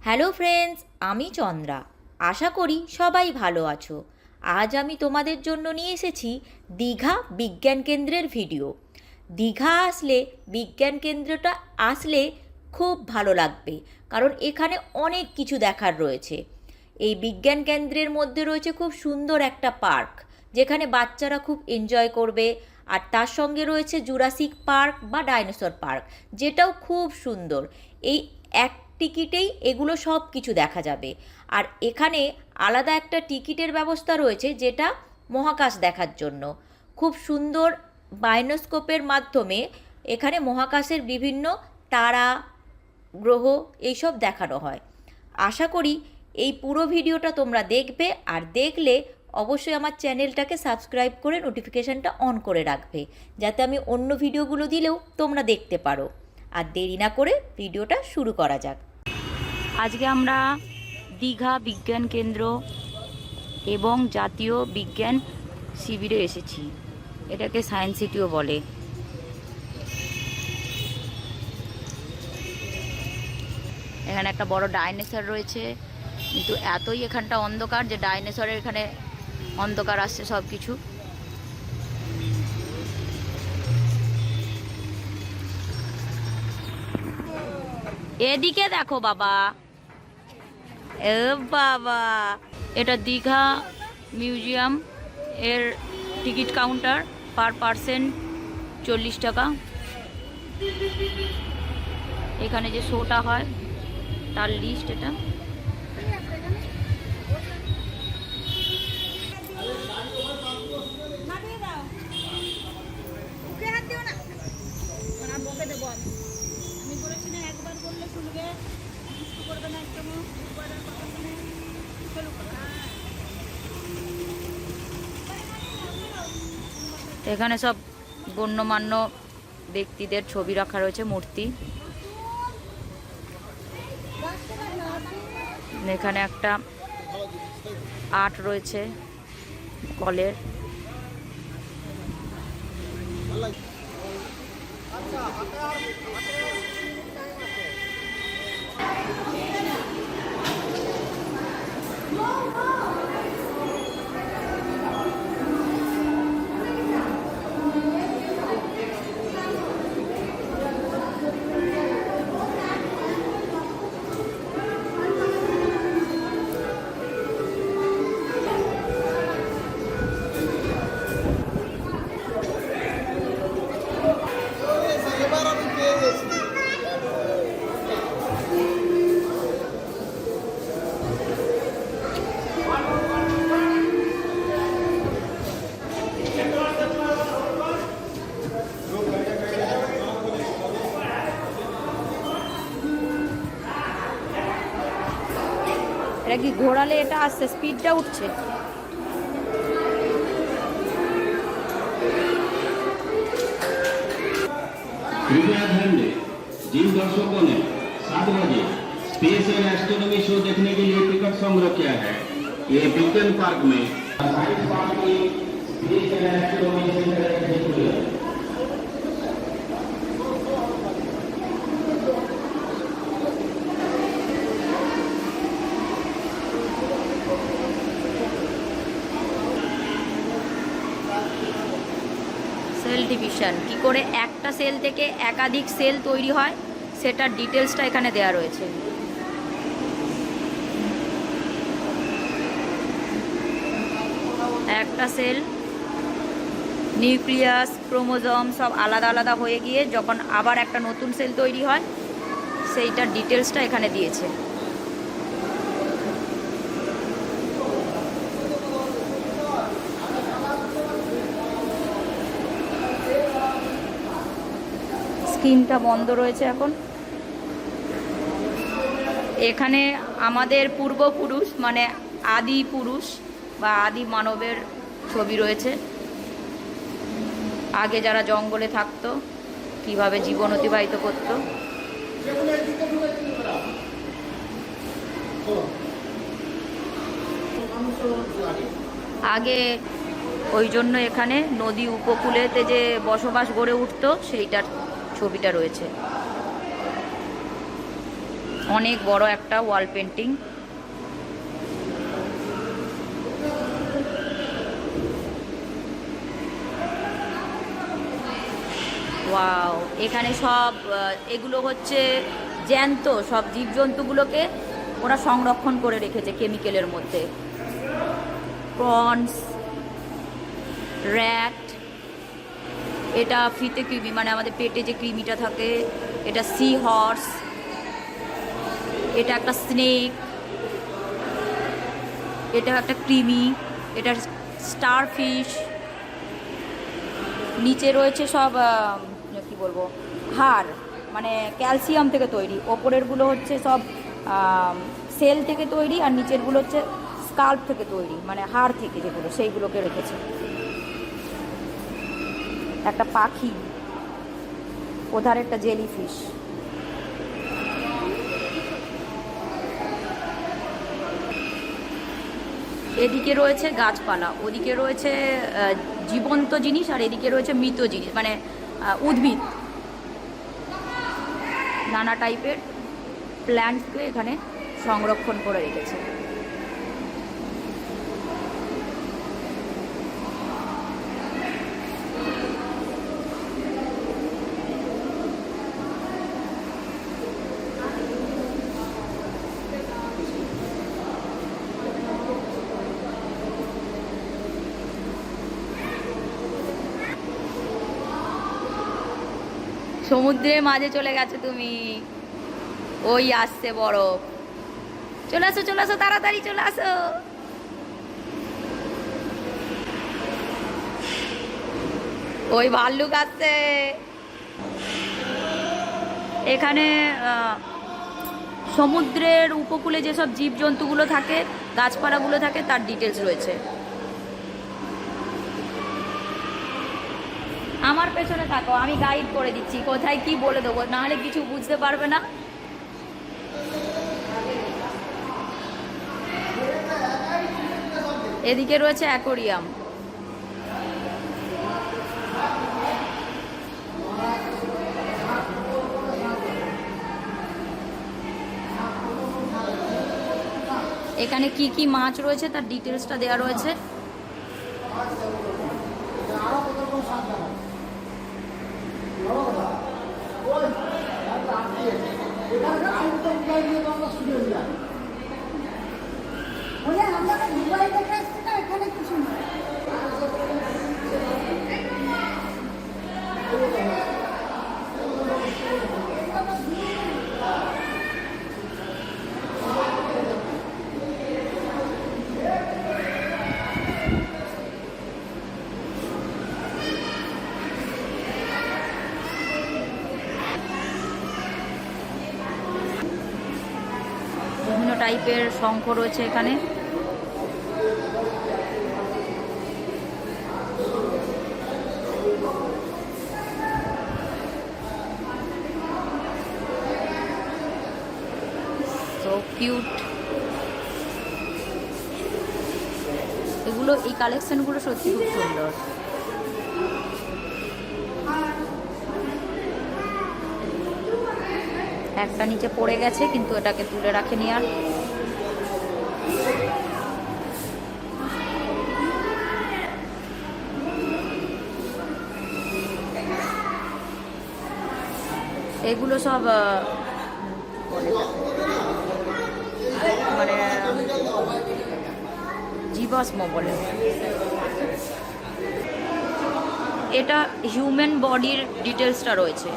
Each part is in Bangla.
হ্যালো ফ্রেন্ডস, আমি চন্দ্রা। আশা করি সবাই ভালো আছো। আজ আমি তোমাদের জন্য নিয়ে এসেছি দীঘা বিজ্ঞান কেন্দ্রের ভিডিও। দীঘা আসলে বিজ্ঞান কেন্দ্রটা আসলে খুব ভালো লাগবে, কারণ এখানে অনেক কিছু দেখার রয়েছে। এই বিজ্ঞান কেন্দ্রের মধ্যে রয়েছে খুব সুন্দর একটা পার্ক, যেখানে বাচ্চারা খুব এনজয় করবে। আর তার সঙ্গে রয়েছে জুরাসিক পার্ক বা ডাইনোসর পার্ক, যেটাও খুব সুন্দর। এই এক টিকিটেই এগুলো সব কিছু দেখা যাবে। আর এখানে আলাদা একটা টিকিটের ব্যবস্থা রয়েছে, যেটা মহাকাশ দেখার জন্য। খুব সুন্দর বাইনোস্কোপের মাধ্যমে এখানে মহাকাশের বিভিন্ন তারা, গ্রহ এইসব দেখানো হয়। আশা করি এই পুরো ভিডিওটা তোমরা দেখবে, আর দেখলে অবশ্যই আমার চ্যানেলটাকে সাবস্ক্রাইব করে নোটিফিকেশানটা অন করে রাখবে, যাতে আমি অন্য ভিডিওগুলো দিলেও তোমরা দেখতে পারো। আর দেরি না করে ভিডিওটা শুরু করা যাক। আজকে আমরা দীঘা বিজ্ঞান কেন্দ্র এবং জাতীয় বিজ্ঞান শিবিরে এসেছি। এটাকে সায়েন্স সিটিও বলে। এখানে একটা বড় ডাইনোসর রয়েছে, কিন্তু এতই এখানটা অন্ধকার যে ডাইনোসরের এখানে অন্ধকার আসছে সব কিছু। এদিকে দেখো বাবা, এ বাবা, এটা দীঘা মিউজিয়াম এর টিকিট কাউন্টার। পার পার্সন 40 টাকা। এখানে যে শোটা হয় তার লিস্ট এটা। এখানে সব গণ্যমান্য ব্যক্তিদের ছবি রাখা রয়েছে, মূর্তি। এখানে একটা আর্ট রয়েছে কলের। এটা কি ঘোরালে এটা আসছে, স্পিডটা উঠছে। कृपया ध्यान दें, जिन दर्शकों ने 7 बजे स्पेस एंड एस्ट्रोनॉमी शो देखने के लिए टिकट संग्रह किया है, ये विज्ञान पार्क में साइंस पार्क की स्पेस एंड एस्ट्रोनॉमी सेंटर देखने को मिला। সেল ডিভিশন, কী করে একটা সেল থেকে একাধিক সেল তৈরি হয় সেটার ডিটেলসটা এখানে দেওয়া রয়েছে। একটা সেল, নিউক্লিয়াস, ক্রোমোজোম সব আলাদা আলাদা হয়ে গিয়ে যখন আবার একটা নতুন সেল তৈরি হয়, সেইটার ডিটেলসটা এখানে দিয়েছে। স্ক্রিনটা বন্ধ রয়েছে এখন। এখানে আমাদের পূর্বপুরুষ মানে আদি পুরুষ বা আদি মানবের ছবি রয়েছে। আগে যারা জঙ্গলে থাকতো, কিভাবে জীবন অতিবাহিত করত। আগে ওই জন্য এখানে নদী উপকূলেতে যে বসবাস গড়ে উঠতো সেইটার ছবিটা রয়েছে। অনেক বড় একটা ওয়াল পেন্টিং। ওয়াও, এখানে সব এগুলো হচ্ছে জ্যান্ত সব জীবজন্তুগুলোকে ওরা সংরক্ষণ করে রেখেছে কেমিক্যালের মধ্যে। প্রনস, র্যাট, এটা ফিতে কৃমি মানে আমাদের পেটে যে কৃমিটা থাকে, এটা সি হর্স, এটা একটা স্নেক, এটা একটা কৃমি, এটা স্টার ফিশ। নিচে রয়েছে সব কি বলবো হাড়, মানে ক্যালসিয়াম থেকে তৈরি। ওপরেরগুলো হচ্ছে সব সেল থেকে তৈরি, আর নিচেরগুলো হচ্ছে স্কাল্প থেকে তৈরি, মানে হাড় থেকে যেগুলো, সেইগুলোকে রেখেছে। একটা পাখি, ওধার একটা জেলিফিশ। এদিকে রয়েছে গাছপালা, ওদিকে রয়েছে জীবন্ত জিনিস, আর এদিকে রয়েছে মৃত জিনিস মানে উদ্ভিদ। নানা টাইপের প্ল্যান্টকে এখানে সংরক্ষণ করে রেখেছে। সমুদ্রের মাঝে চলে গেছো তুমি, ওই আসছে বরফ। চলে আসো চলে আসো, তাড়াতাড়ি চলে আসো। ওই ভাল্লুক আসছে। এখানে সমুদ্রের উপকূলে যেসব জীবজন্তুগুলো থাকে, গাছপালাগুলো থাকে, তার ডিটেলস রয়েছে। আমার পেছনে থাকো, আমি গাইড করে দিচ্ছি কোথায় কি বলে দেবো, নাহলে কিছু বুঝতে পারবে না। এদিকে রয়েছে অ্যাকোরিয়াম। এখানে কি কি মাছ রয়েছে তার ডিটেলসটা দেওয়া রয়েছে। বিভিন্ন টাইপের শঙ্খ রয়েছে এখানে। So cute. এগুলো, এই কালেকশনগুলো সত্যি খুব সুন্দর। একটা নিচে পড়ে গেছে, কিন্তু এটাকে তুলে রাখেনি আর। এগুলো সব মানে জীবাশ্ম বলে। এটা হিউম্যান বডির ডিটেলসটা রয়েছে।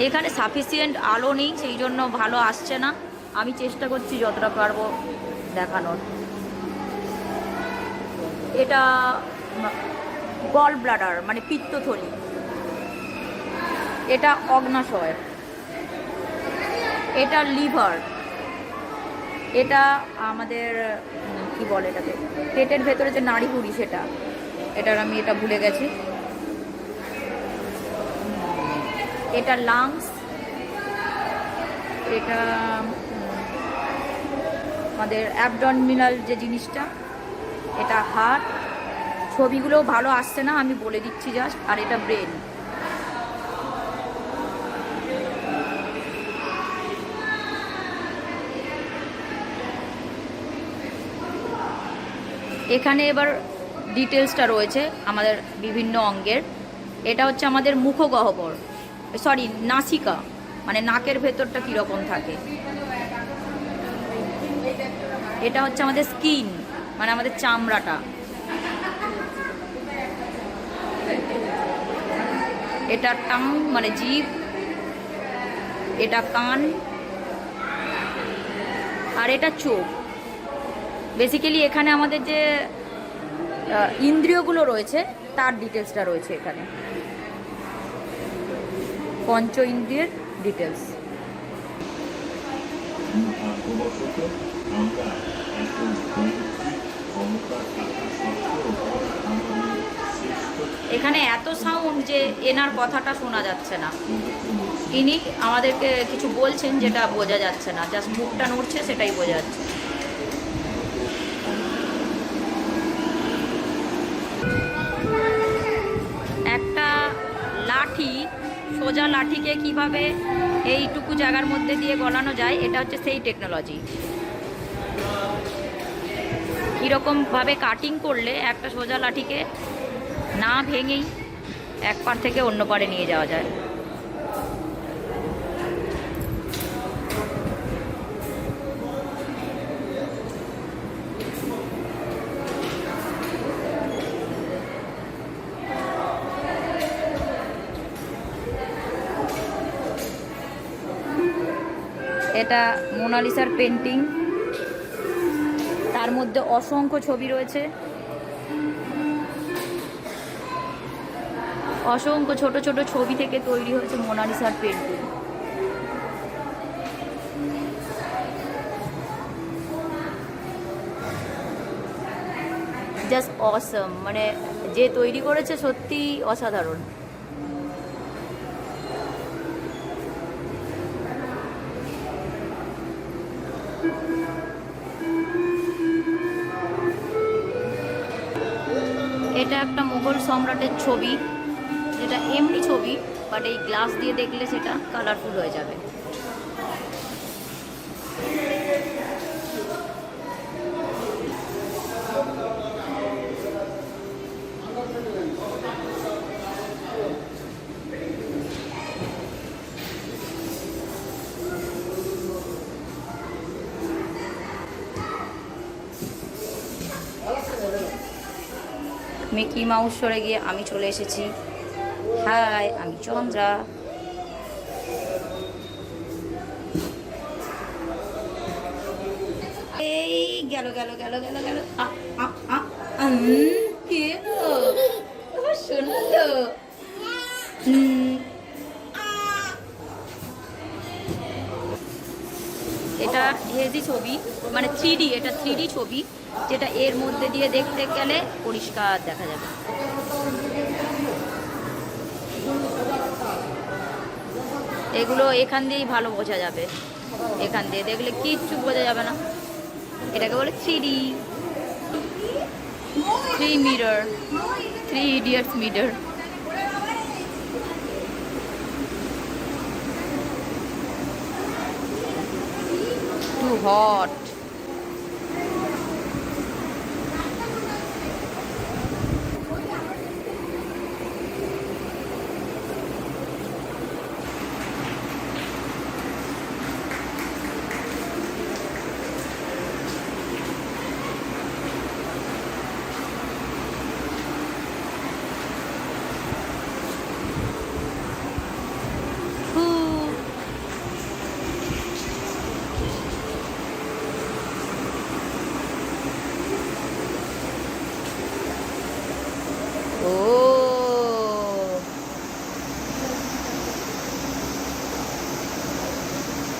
এখানে সাফিসিয়েন্ট আলো নেই, সেই জন্য ভালো আসছে না। আমি চেষ্টা করছি যতটা পারবো দেখানোর। এটা গল ব্লাডার মানে পিত্তথলি, এটা অগ্নাশয়, এটা লিভার, এটা আমাদের কি বলে এটাকে, পেটের ভেতরে যে নাড়িভুড়ি সেটা, এটার আমি এটা ভুলে গেছি। এটা লাংস, এটা আমাদের অ্যাবডমিনাল যে জিনিসটা, এটা হার্ট। ছবিগুলো ভালো আসছে না, আমি বলে দিচ্ছি জাস্ট। আর এটা ব্রেন। এখানে এবার ডিটেলসটা রয়েছে আমাদের বিভিন্ন অঙ্গের। এটা হচ্ছে আমাদের মুখগহ্বর, সরি নাসিকা, মানে নাকের ভেতরটা কীরকম থাকে। এটা হচ্ছে আমাদের স্কিন, মানে আমাদের চামড়াটা। এটা টাং মানে জিভ, এটা কান, আর এটা চোখ। বেসিক্যালি এখানে আমাদের যে ইন্দ্রিয়গুলো রয়েছে তার ডিটেলসটা রয়েছে এখানে, পঞ্চ ইন্দ্রিয়ের ডিটেলস। এখানে এত সাউন্ড যে এনার কথাটা শোনা যাচ্ছে না। ইনি আমাদেরকে কিছু বলছেন যেটা বোঝা যাচ্ছে না, জাস্ট মুখটা নড়ছে সেটাই বোঝা যাচ্ছে। একটা লাঠি, সোজা লাঠিকে কিভাবে এইটুকু জায়গার মধ্যে দিয়ে গলানো যায়, এটা হচ্ছে সেই টেকনোলজি। কীরকমভাবে কাটিং করলে একটা সোজা লাঠিকে না ভেঙেই এক পার থেকে অন্য পারে নিয়ে যাওয়া যায়। এটা মোনালিসার পেন্টিং, তার মধ্যে অসংখ্য ছবি রয়েছে, অসংখ্য ছোট ছোট ছবি থেকে তৈরি হয়েছে মোনালিসার পেন্টিং। জাস্ট অসম, মানে যে তৈরি করেছে সত্যি অসাধারণ। এটা একটা মুঘল সম্রাটের ছবি, যেটা এমনি ছবি, বাট এই গ্লাস দিয়ে দেখলে সেটা কালারফুল হয়ে যাবে। মিকি মাউস সরে গিয়ে আমি চলে এসেছি। হাই, আমি চন্দ্রা। এই গেল গেল গেল গেল গেল। কে শুনলো? এটা হেজি ছবি, মানে 3D, এটা 3D ছবি, যেটা এর মধ্যে দিয়ে দেখতে গেলে পরিষ্কার দেখা যাবে। এগুলো এখান দিয়েই ভালো বোঝা যাবে, এখান দিয়ে দেখলে কিচ্ছু বোঝা যাবে না। এটাকে বলে 3D, 3 mirror, 3 idiots mirror. Too hot.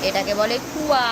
এটাকে বলে কুয়া।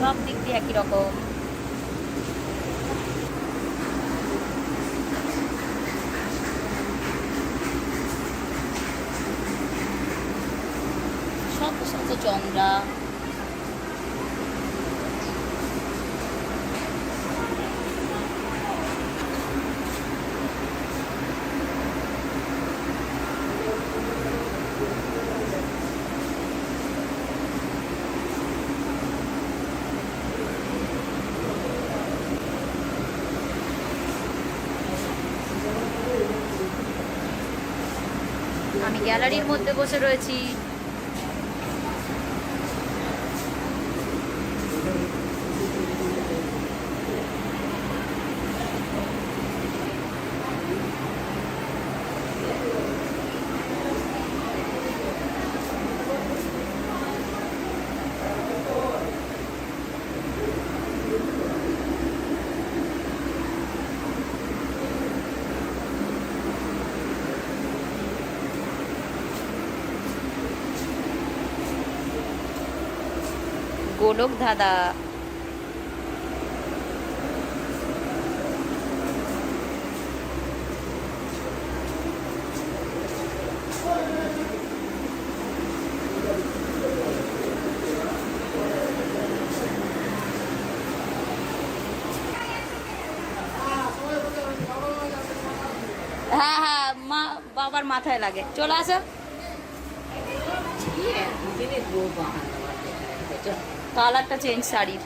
সব দিক দিয়ে একই রকম। শত শত চন্দ্রা। আমি গ্যালারির মধ্যে বসে রয়েছি। গোলক ধাঁধা। হ্যাঁ হ্যাঁ, মা বাবার মাথায় লাগে। চলে আসো। কালারটা চেঞ্জ শাড়ির।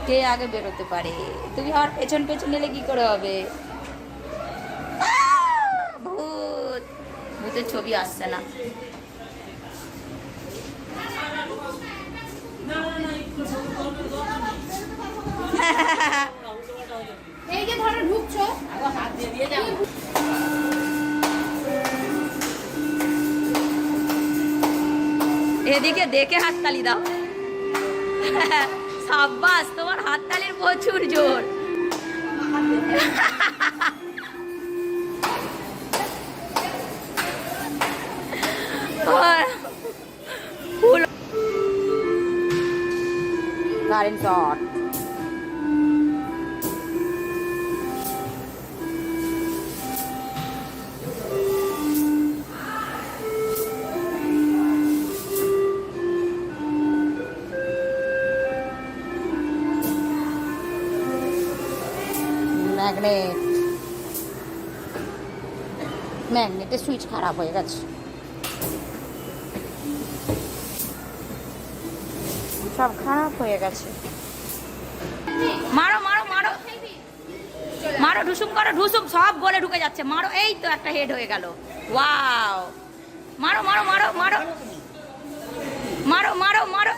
কে আগে বেরোতে পারে? তুমি আর পেছন পেছন এলে কি করে হবে? ভূত, ভূতের ছবি আসছে না। এই যে ধরো ঢুকছো, এদিকে দেখে হাততালি দাও। সাব্বাস, তোমার হাততালির প্রচুর জোর। Current shot. ম্যাগনেট, ম্যাগনেটের সুইচ খারাপ হয়ে গেছে। সব খারাপ হয়ে গেছে। মারো মারো মারো মারো, ঢুসুম করো, ঢুসুম। সব বলে ঢুকে যাচ্ছে। মারো। এই তো একটা হেড হয়ে গেল। ওয়াও, মারো মারো মারো মারো মারো মারো মারো।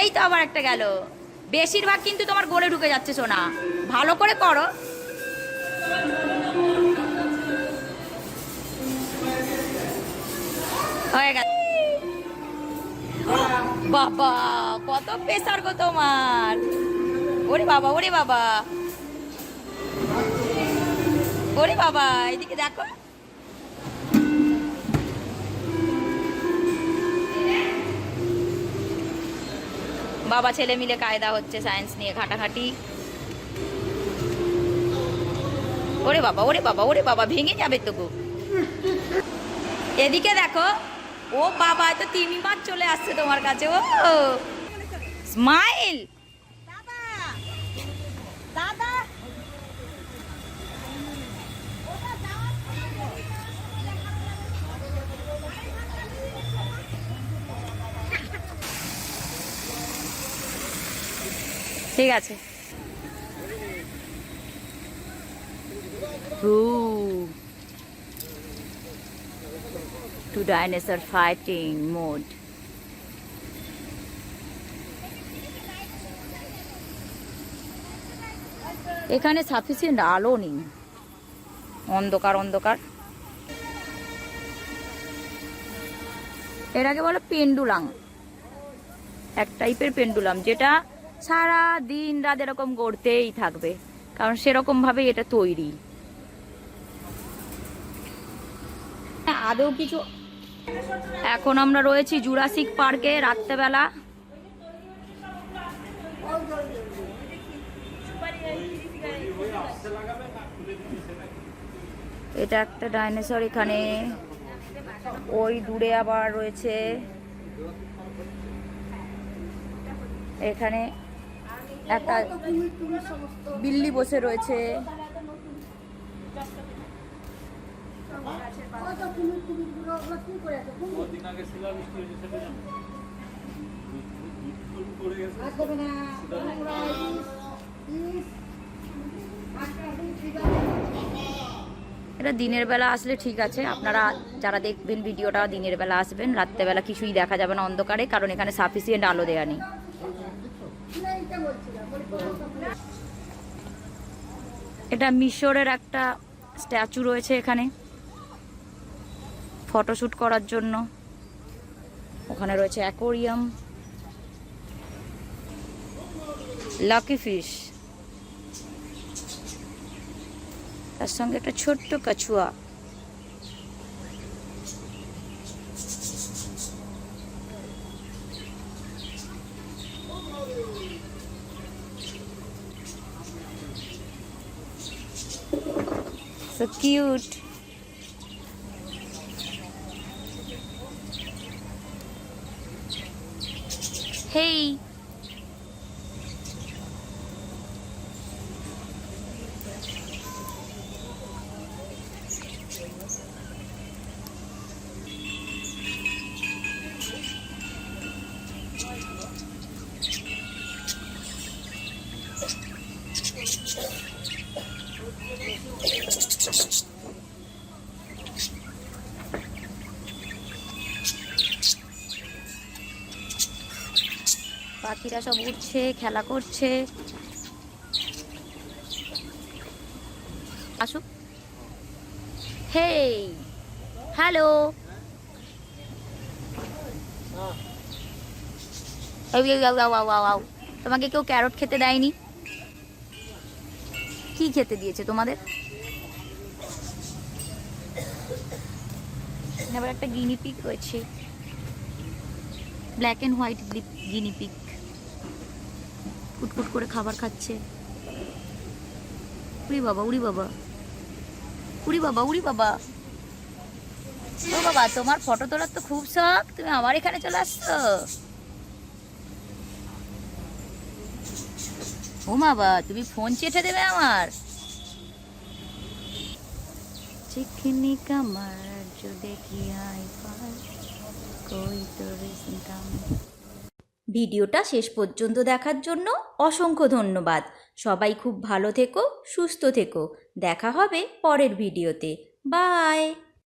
এই তো আবার একটা গেল। বেশিরভাগ কিন্তু তোমার গোলে ঢুকে যাচ্ছে সোনা, ভালো করে করো। হয়ে গেছে। বাবা, কত প্রেসার গো তোমার। ওরে বাবা, ওরে বাবা, ওরে বাবা, এদিকে দেখো। বাবা ছেলে মিলে কায়দা হচ্ছে সায়েন্স নিয়ে ঘাটাঘাটি। ওরে বাবা, ওরে বাবা, ওরে বাবা, ভেঙে যাবে তো গো। এদিকে দেখো। ও বাবা, তো তিমি মাছ চলে আসছে তোমার কাছে। ও স্মাইল। ঠিক আছে। To dinosaur fighting mode. এখানে সাফিসিয়েন্ট আলো নেই, অন্ধকার অন্ধকার। এর আগে বলো পেন্ডুলাম। এক টাইপের পেন্ডুলাম, যেটা সারা দিন রাত এরকম গড়তেই থাকবে, কারণ সেরকমভাবেই এটা তৈরি। আদৌ কিছু, এখন আমরা রয়েছি জুরাসিক পার্কে রাত্রেবেলা। এটা একটা ডাইনোসর, এখানে ওই দূরে আবার রয়েছে, এখানে একটা বিল্লি বসে রয়েছে। এটা দিনের বেলা আসলে ঠিক আছে, আপনারা যারা দেখবেন ভিডিওটা দিনের বেলা আসবেন, রাত্রেবেলা কিছুই দেখা যাবে না অন্ধকারে, কারণ এখানে সাফিসিয়েন্ট আলো দেওয়া নেই। এটা মিশরের একটা স্ট্যাচু রয়েছে এখানে ফটোশ্যুট করার জন্য। ওখানে রয়েছে অ্যাকোরিয়াম, লাকি ফিশ, তার সঙ্গে একটা ছোট্ট কাছুয়া। So cute. Hey. পাখিরা সব উঠছে, খেলা করছে। আসুক। হেই, হ্যালো। তোমাকে কেউ ক্যারট খেতে দেয়নি? কি খেতে দিয়েছে তোমাদের? আবার একটা গিনিপিগ রয়েছে, ব্ল্যাক অ্যান্ড হোয়াইট গিনিপিগ, কুটকুট করে খাবার খাচ্ছে। উড়ি বাবা, উড়ি বাবা, উড়ি বাবা, উড়ি বাবা। ও বাবা, তোমার ফটো তোলার তো খুব শখ, তুমি আমার এখানে চলে আসছো। ও বাবা, তুমি ফোন চেটে দেবে আমার। চিকনি কামার जो देखी आई पार कोई तो रिश्ता। ভিডিওটা শেষ পর্যন্ত দেখার জন্য অসংখ্য ধন্যবাদ। সবাই খুব ভালো থেকো, সুস্থ থেকো। দেখা হবে পরের ভিডিওতে। বাই।